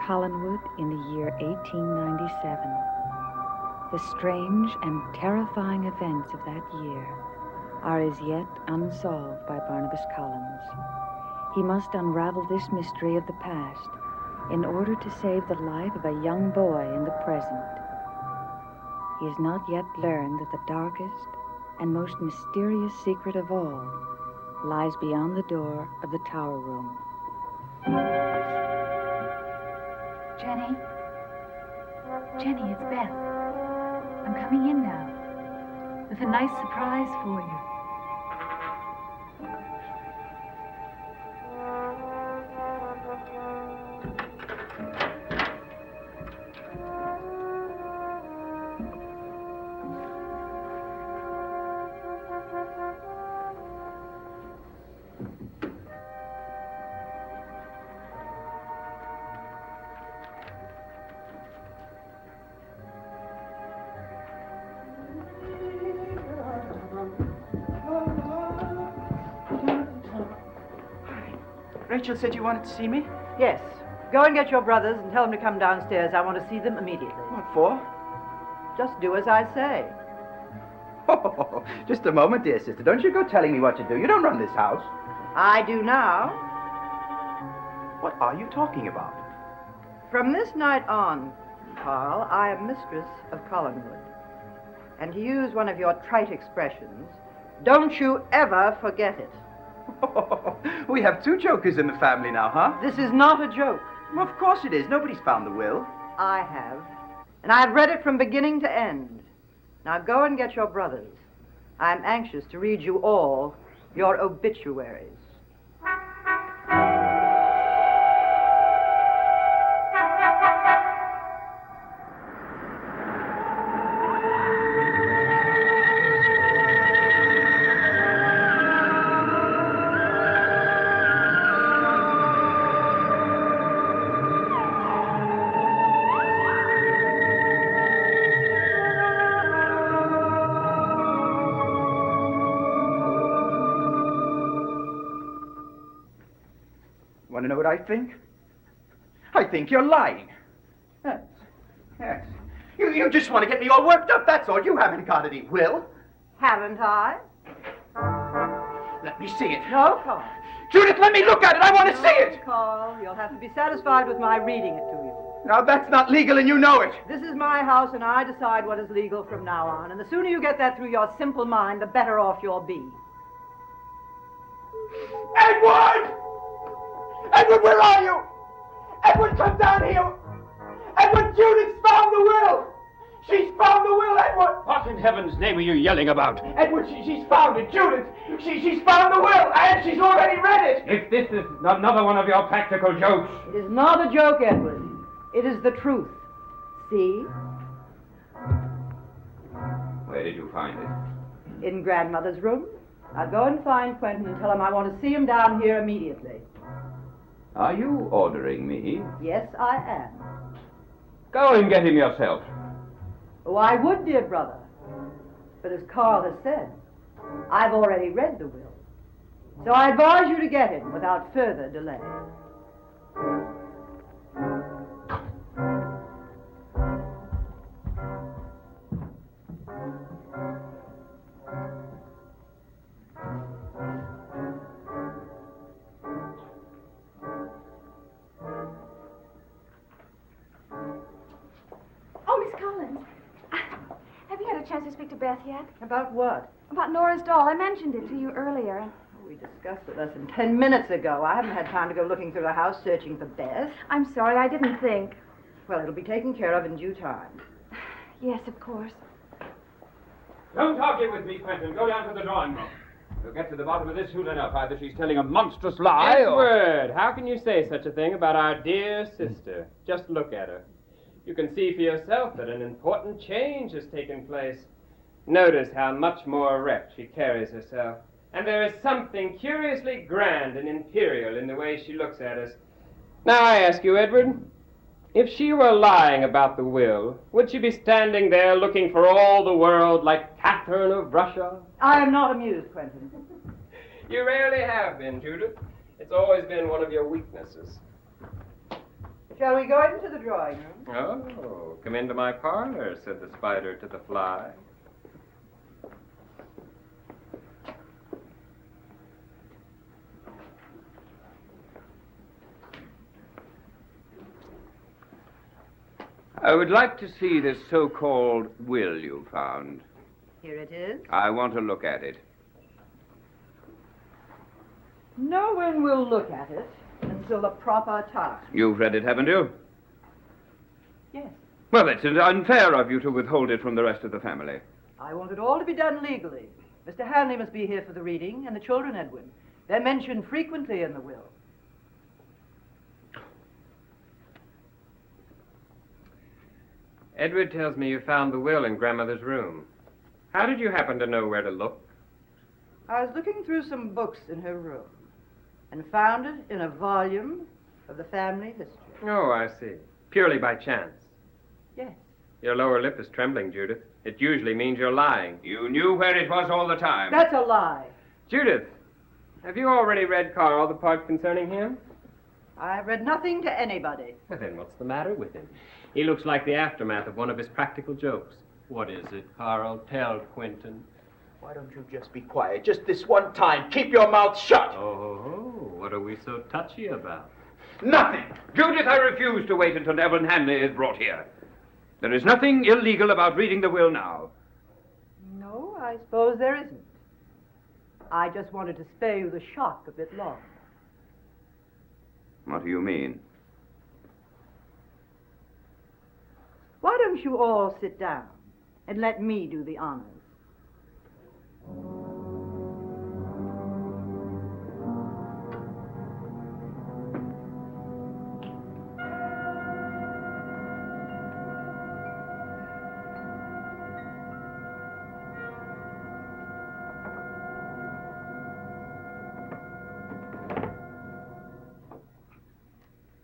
Collinwood in the year 1897. The strange and terrifying events of that year are as yet unsolved by Barnabas Collins. He must unravel this mystery of the past in order to save the life of a young boy in the present. He has not yet learned that the darkest and most mysterious secret of all lies beyond the door of the tower room. Jenny? Jenny, it's Beth. I'm coming in now with a nice surprise for you. Rachel said you wanted to see me? Yes. Go and get your brothers and tell them to come downstairs. I want to see them immediately. What for? Just do as I say. Oh, just a moment, dear sister. Don't you go telling me what to do. You don't run this house. I do now. What are you talking about? From this night on, Carl, I am mistress of Collinwood. And to use one of your trite expressions, don't you ever forget it. We have two jokers in the family now, huh? This is not a joke. Well, of course it is. Nobody's found the will. I have. And I've read it from beginning to end. Now go and get your brothers. I'm anxious to read you all your obituaries. Want to know what I think? I think you're lying. Yes. Yes. You just want to get me all worked up, that's all. You haven't got any will. Haven't I? Let me see it. No, Carl. Judith, let me look at it. I want to see it. Carl, you'll have to be satisfied with my reading it to you. Now, that's not legal, and you know it. This is my house, and I decide what is legal from now on. And the sooner you get that through your simple mind, the better off you'll be. Edward! Edward, where are you? Edward, come down here. Edward, Judith's found the will. She's found the will, Edward. What in heaven's name are you yelling about? Edward, she's found it. Judith, she's found the will, and she's already read it. If this is another one of your practical jokes... It is not a joke, Edward. It is the truth. See? Where did you find it? In Grandmother's room. Now go and find Quentin and tell him I want to see him down here immediately. Are you ordering me? Yes, I am. Go and get him yourself. Oh, I would, dear brother. But as Carl has said, I've already read the will. So I advise you to get him without further delay. Chance to speak to Beth yet? About what? About Nora's doll. I mentioned it to you earlier. We discussed it less than 10 minutes ago. I haven't had time to go looking through the house searching for Beth. I'm sorry, I didn't think. Well, it'll be taken care of in due time. Yes, of course. Don't argue with me, Quentin. Go down to the drawing room. We'll get to the bottom of this soon enough. Either she's telling a monstrous lie Edward, how can you say such a thing about our dear sister? Just look at her. You can see for yourself that an important change has taken place. Notice how much more erect she carries herself. And there is something curiously grand and imperial in the way she looks at us. Now I ask you, Edward, if she were lying about the will, would she be standing there looking for all the world like Catherine of Russia? I am not amused, Quentin. You rarely have been, Judith. It's always been one of your weaknesses. Shall we go into the drawing room? Oh, come into my parlor, said the spider to the fly. I would like to see this so-called will you found. Here it is. I want to look at it. No one will look at it until the proper time. You've read it, haven't you? Yes. Well, it's unfair of you to withhold it from the rest of the family. I want it all to be done legally. Mr. Hanley must be here for the reading, and the children, Edwin. They're mentioned frequently in the will. Edward tells me you found the will in Grandmother's room. How did you happen to know where to look? I was looking through some books in her room and found it in a volume of the family history. Oh, I see. Purely by chance. Yes. Your lower lip is trembling, Judith. It usually means you're lying. You knew where it was all the time. That's a lie. Judith, have you already read Carl, the part concerning him? I've read nothing to anybody. Well, then what's the matter with him? He looks like the aftermath of one of his practical jokes. What is it, Carl? Tell Quentin. Why don't you just be quiet? Just this one time. Keep your mouth shut. Oh, what are we so touchy about? Nothing. Judith, I refuse to wait until Evelyn Hanley is brought here. There is nothing illegal about reading the will now. No, I suppose there isn't. I just wanted to spare you the shock a bit longer. What do you mean? Why don't you all sit down and let me do the honors?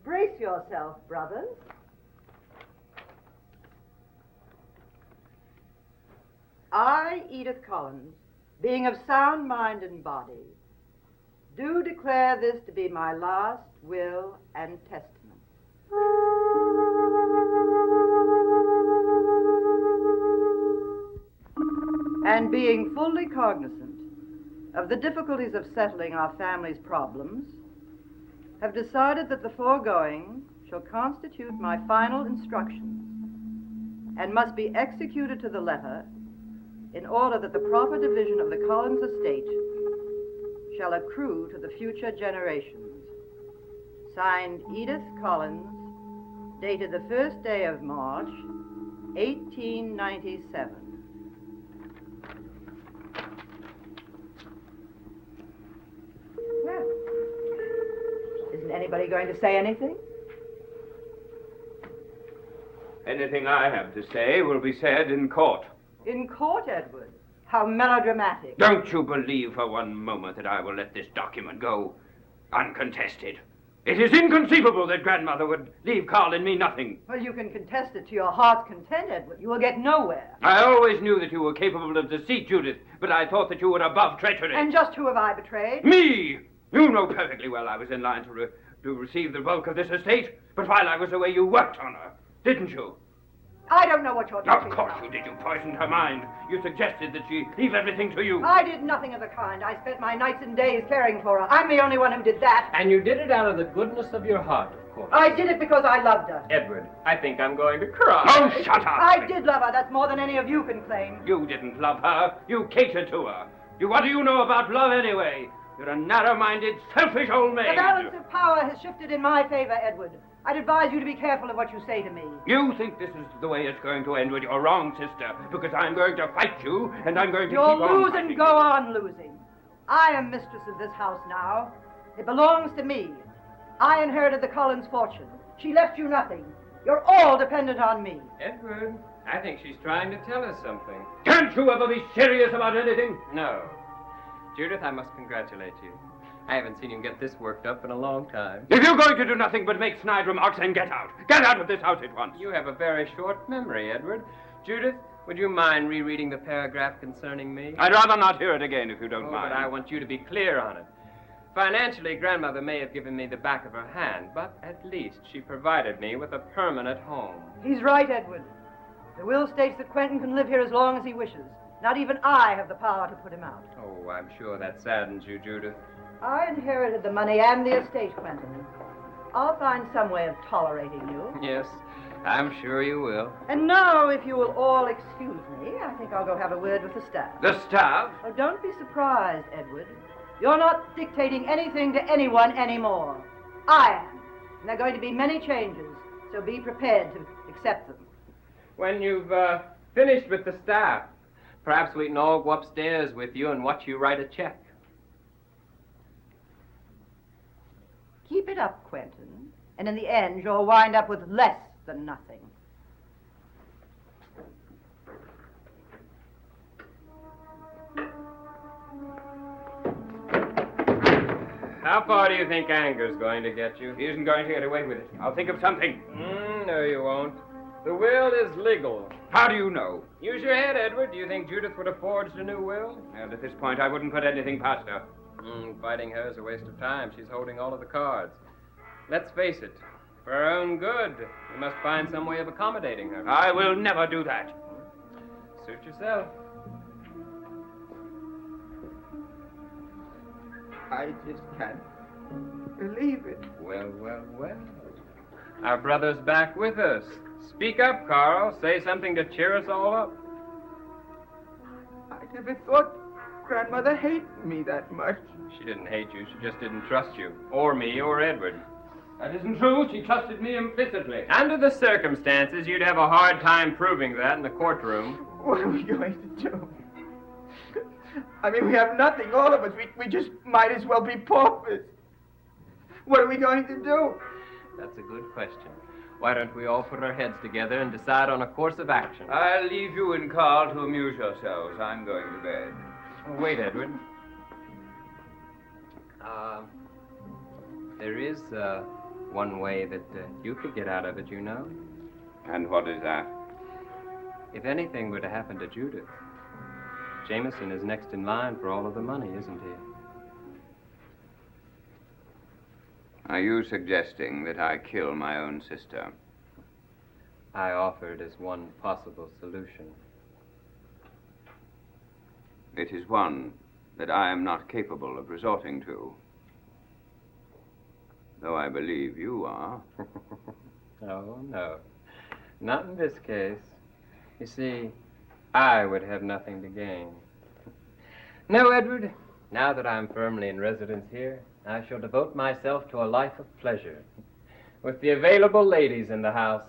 Brace yourself, brothers. I, Edith Collins, being of sound mind and body, do declare this to be my last will and testament. And being fully cognizant of the difficulties of settling our family's problems, have decided that the foregoing shall constitute my final instructions and must be executed to the letter in order that the proper division of the Collins estate shall accrue to the future generations. Signed, Edith Collins, dated the 1st day of March, 1897. Well, isn't anybody going to say anything? Anything I have to say will be said in court. In court, Edward? How melodramatic. Don't you believe for one moment that I will let this document go uncontested. It is inconceivable that Grandmother would leave Carl and me nothing. Well, you can contest it to your heart's content, Edward. You will get nowhere. I always knew that you were capable of deceit, Judith, but I thought that you were above treachery. And just who have I betrayed? Me! You know perfectly well I was in line to receive the bulk of this estate, but while I was away you worked on her, didn't you? I don't know what you're talking Of course about. you did. You poisoned her mind. You suggested that she leave everything to you. I did nothing of the kind. I spent my nights and days caring for her. I'm the only one who did that. And you did it out of the goodness of your heart, of course. I did it because I loved her. Edward, I think I'm going to cry. Oh, shut up! I did love her. That's more than any of you can claim. You didn't love her. You catered to her. What do you know about love anyway? You're a narrow-minded, selfish old maid. The balance of power has shifted in my favor, Edward. I'd advise you to be careful of what you say to me. You think this is the way it's going to end? Well, you're wrong, sister, because I'm going to fight you, and I'm going to You'll keep on lose fighting and go on losing. I am mistress of this house now. It belongs to me. I inherited the Collins fortune. She left you nothing. You're all dependent on me. Edward, I think she's trying to tell us something. Can't you ever be serious about anything? No. Judith, I must congratulate you. I haven't seen you get this worked up in a long time. If you're going to do nothing but make snide remarks, then get out. Get out of this house at once. You have a very short memory, Edward. Judith, would you mind rereading the paragraph concerning me? I'd rather not hear it again if you don't Oh, mind. but I want you to be clear on it. Financially, Grandmother may have given me the back of her hand, but at least she provided me with a permanent home. He's right, Edward. The will states that Quentin can live here as long as he wishes. Not even I have the power to put him out. Oh, I'm sure that saddens you, Judith. I inherited the money and the estate, Quentin. I'll find some way of tolerating you. Yes, I'm sure you will. And now, if you will all excuse me, I think I'll go have a word with the staff. The staff? Oh, don't be surprised, Edward. You're not dictating anything to anyone anymore. I am. And there are going to be many changes, so be prepared to accept them. When you've finished with the staff, perhaps we can all go upstairs with you and watch you write a check. Keep it up, Quentin, and in the end, you'll wind up with less than nothing. How far do you think anger's going to get you? He isn't going to get away with it. I'll think of something. No, you won't. The will is legal. How do you know? Use your head, Edward. Do you think Judith would have forged a new will? And at this point, I wouldn't put anything past her. Fighting her is a waste of time. She's holding all of the cards. Let's face it. For her own good, we must find some way of accommodating her. I will never do that. Suit yourself. I just can't believe it. Well, well, well. Our brother's back with us. Speak up, Carl. Say something to cheer us all up. I never thought Grandmother hated me that much. She didn't hate you. She just didn't trust you. Or me, or Edward. That isn't true. She trusted me implicitly. Under the circumstances, you'd have a hard time proving that in the courtroom. What are we going to do? I mean, we have nothing, all of us. We just might as well be paupers. What are we going to do? That's a good question. Why don't we all put our heads together and decide on a course of action? I'll leave you and Carl to amuse yourselves. I'm going to bed. Wait, Edward. There is one way that you could get out of it, you know. And what is that? If anything were to happen to Judith, Jameson is next in line for all of the money, isn't he? Are you suggesting that I kill my own sister? I offered as one possible solution. It is one that I am not capable of resorting to. Though I believe you are. Oh, no. Not in this case. You see, I would have nothing to gain. No, Edward. Now that I'm firmly in residence here, I shall devote myself to a life of pleasure, with the available ladies in the house.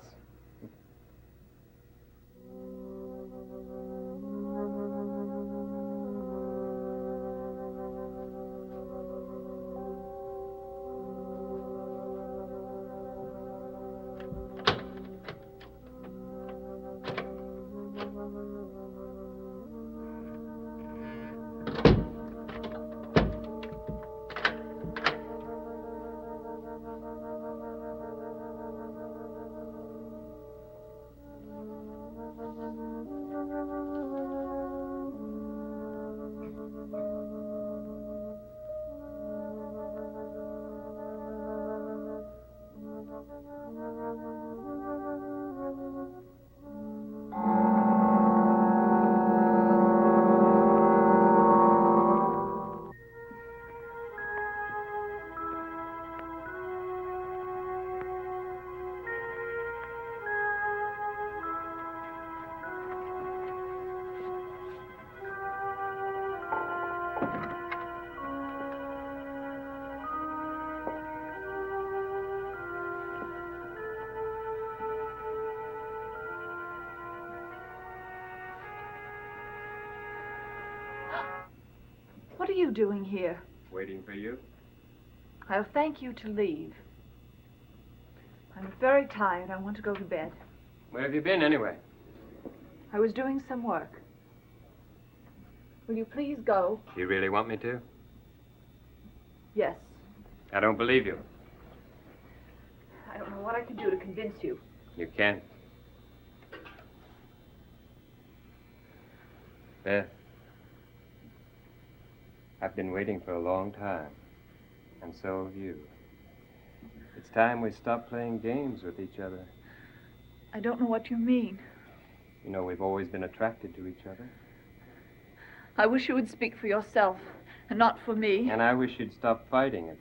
What are you doing here? Waiting for you. I'll thank you to leave. I'm very tired. I want to go to bed. Where have you been, anyway? I was doing some work. Will you please go? You really want me to? Yes. I don't believe you. I don't know what I can do to convince you. You can't. Beth, I've been waiting for a long time. And so have you. It's time we stopped playing games with each other. I don't know what you mean. You know, we've always been attracted to each other. I wish you would speak for yourself and not for me. And I wish you'd stop fighting it.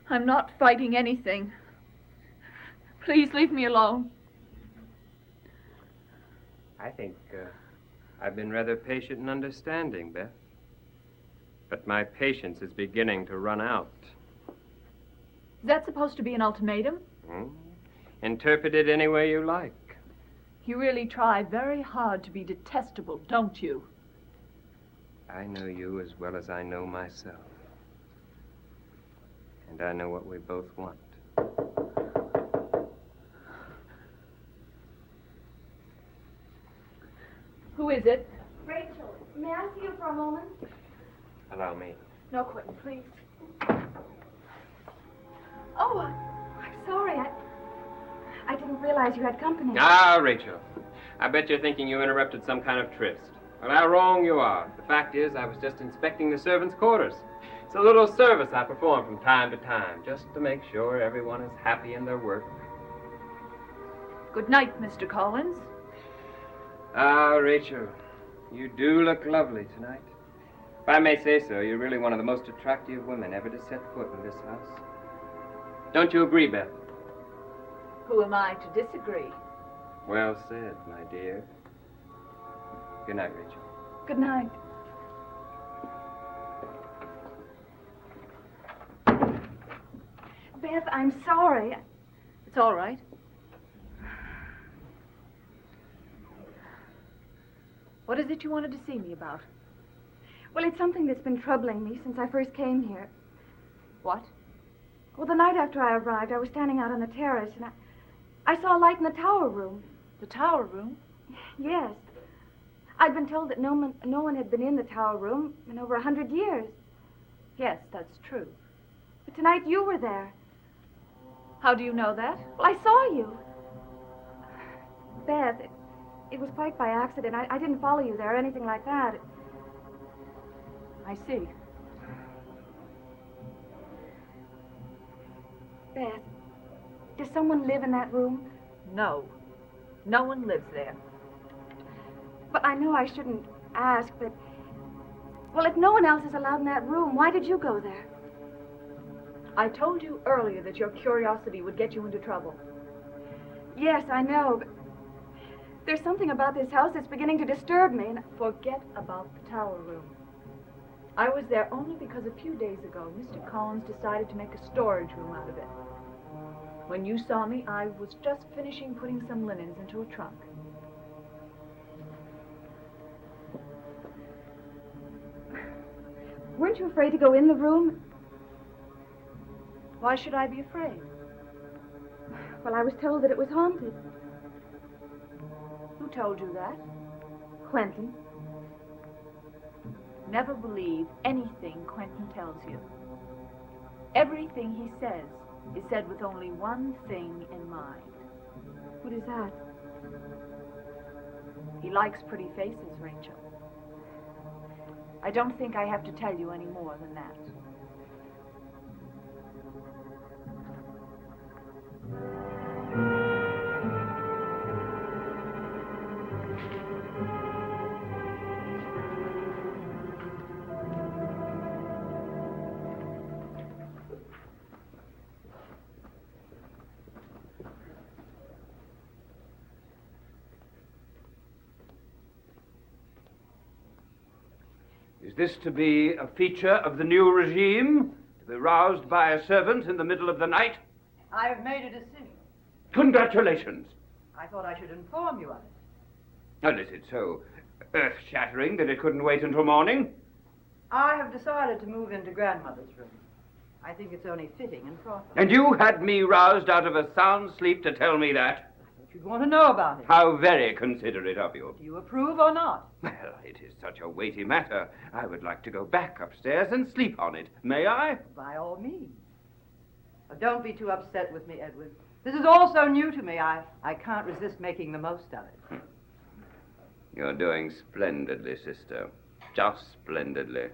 I'm not fighting anything. Please leave me alone. I think I've been rather patient and understanding, Beth. But my patience is beginning to run out. Is that supposed to be an ultimatum? Interpret it any way you like. You really try very hard to be detestable, don't you? I know you as well as I know myself. And I know what we both want. Who is it? Rachel, may I see you for a moment? Allow me. No, Quentin, please. Oh, I'm sorry. I didn't realize you had company. Ah, Rachel. I bet you're thinking you interrupted some kind of tryst. Well, how wrong you are. The fact is, I was just inspecting the servants' quarters. It's a little service I perform from time to time, just to make sure everyone is happy in their work. Good night, Mr. Collins. Ah, Rachel, you do look lovely tonight. If I may say so, you're really one of the most attractive women ever to set foot in this house. Don't you agree, Beth? Who am I to disagree? Well said, my dear. Good night, Rachel. Good night. Beth, I'm sorry. It's all right. What is it you wanted to see me about? Well, it's something that's been troubling me since I first came here. What? Well, the night after I arrived, I was standing out on the terrace, and I saw a light in the tower room. The tower room? Yes. I'd been told that no one had been in the tower room in over 100 years. Yes, that's true. But tonight you were there. How do you know that? Well, I saw you. Beth, it was quite by accident. I didn't follow you there or anything like that. I see. Beth, does someone live in that room? No. No one lives there. But I know I shouldn't ask, but... Well, if no one else is allowed in that room, why did you go there? I told you earlier that your curiosity would get you into trouble. Yes, I know, but... There's something about this house that's beginning to disturb me, and... Forget about the tower room. I was there only because a few days ago, Mr. Collins decided to make a storage room out of it. When you saw me, I was just finishing putting some linens into a trunk. Weren't you afraid to go in the room? Why should I be afraid? Well, I was told that it was haunted. Who told you that? Quentin. Never believe anything Quentin tells you. Everything he says is said with only one thing in mind. What is that? He likes pretty faces, Rachel. I don't think I have to tell you any more than that. Is this to be a feature of the new regime? To be roused by a servant in the middle of the night? I have made a decision. Congratulations. I thought I should inform you of it. And is it so earth-shattering that it couldn't wait until morning? I have decided to move into Grandmother's room. I think it's only fitting and proper. And you had me roused out of a sound sleep to tell me that? But you'd want to know about it. How very considerate of you. Do you approve or not? Well, it is such a weighty matter. I would like to go back upstairs and sleep on it. May I? By all means. But don't be too upset with me, Edward. This is all so new to me. I can't resist making the most of it. You're doing splendidly, sister. Just splendidly.